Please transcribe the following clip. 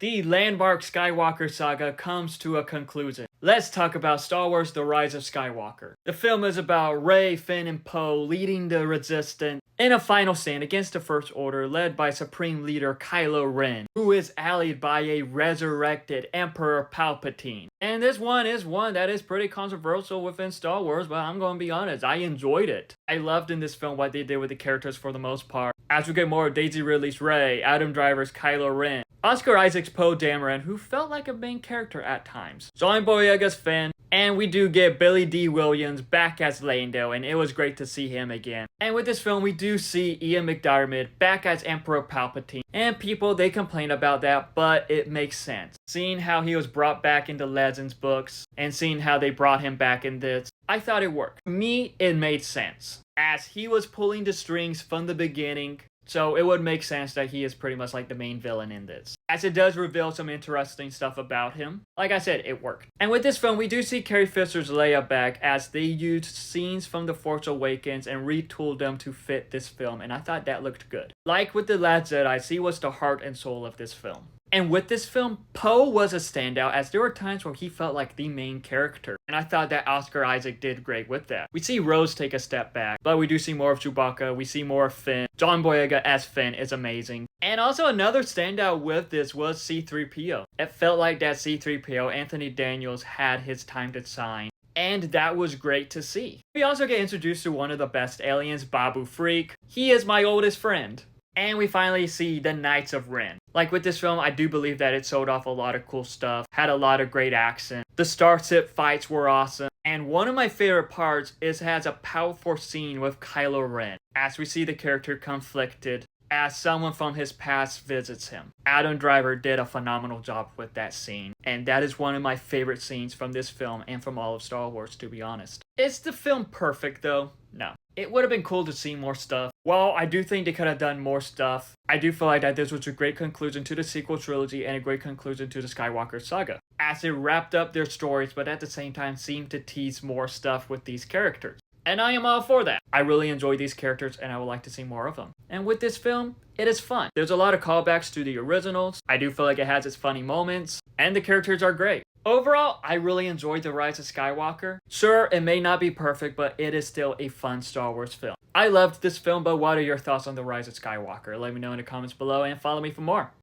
the landmark Skywalker saga comes to a conclusion. Let's talk about Star Wars: The Rise of Skywalker. The film is about Rey, Finn, and Poe leading the Resistance in a final stand against the First Order led by Supreme Leader Kylo Ren, who is allied by a resurrected Emperor Palpatine. And this one is one that is pretty controversial within Star Wars, but I'm going to be honest, I enjoyed it. I loved in this film what they did with the characters for the most part. As we get more of Daisy Ridley's Rey, Adam Driver's Kylo Ren, Oscar Isaac's Poe Dameron, who felt like a main character at times, John Boyega's Finn, and we do get Billy D. Williams back as Lando, and it was great to see him again. And with this film, we do see Ian McDiarmid back as Emperor Palpatine. And people, they complain about that, but it makes sense. Seeing how he was brought back into Legends books, and seeing how they brought him back in this, I thought it worked. To me, it made sense, as he was pulling the strings from the beginning. So it would make sense that he is pretty much like the main villain in this, as it does reveal some interesting stuff about him. Like I said, it worked. And with this film, we do see Carrie Fisher's Leia back, as they used scenes from The Force Awakens and retooled them to fit this film, and I thought that looked good. Like with The Last Jedi, she was the heart and soul of this film. And with this film, Poe was a standout, as there were times where he felt like the main character. And I thought that Oscar Isaac did great with that. We see Rose take a step back, but we do see more of Chewbacca, we see more of Finn. John Boyega as Finn is amazing. And also another standout with this was C-3PO. It felt like that C-3PO, Anthony Daniels, had his time to shine. And that was great to see. We also get introduced to one of the best aliens, Babu Freak. He is my oldest friend. And we finally see the Knights of Ren. Like with this film, I do believe that it showed off a lot of cool stuff, had a lot of great action. The Starship fights were awesome. And one of my favorite parts is it has a powerful scene with Kylo Ren, as we see the character conflicted as someone from his past visits him. Adam Driver did a phenomenal job with that scene, and that is one of my favorite scenes from this film and from all of Star Wars, to be honest. Is the film perfect though? No. It would have been cool to see more stuff. While I do think they could have done more stuff, I do feel like that this was a great conclusion to the sequel trilogy and a great conclusion to the Skywalker saga, as it wrapped up their stories but at the same time seemed to tease more stuff with these characters. And I am all for that. I really enjoy these characters and I would like to see more of them. And with this film, it is fun. There's a lot of callbacks to the originals. I do feel like it has its funny moments, and the characters are great. Overall, I really enjoyed The Rise of Skywalker. Sure, it may not be perfect, but it is still a fun Star Wars film. I loved this film, but what are your thoughts on The Rise of Skywalker? Let me know in the comments below and follow me for more.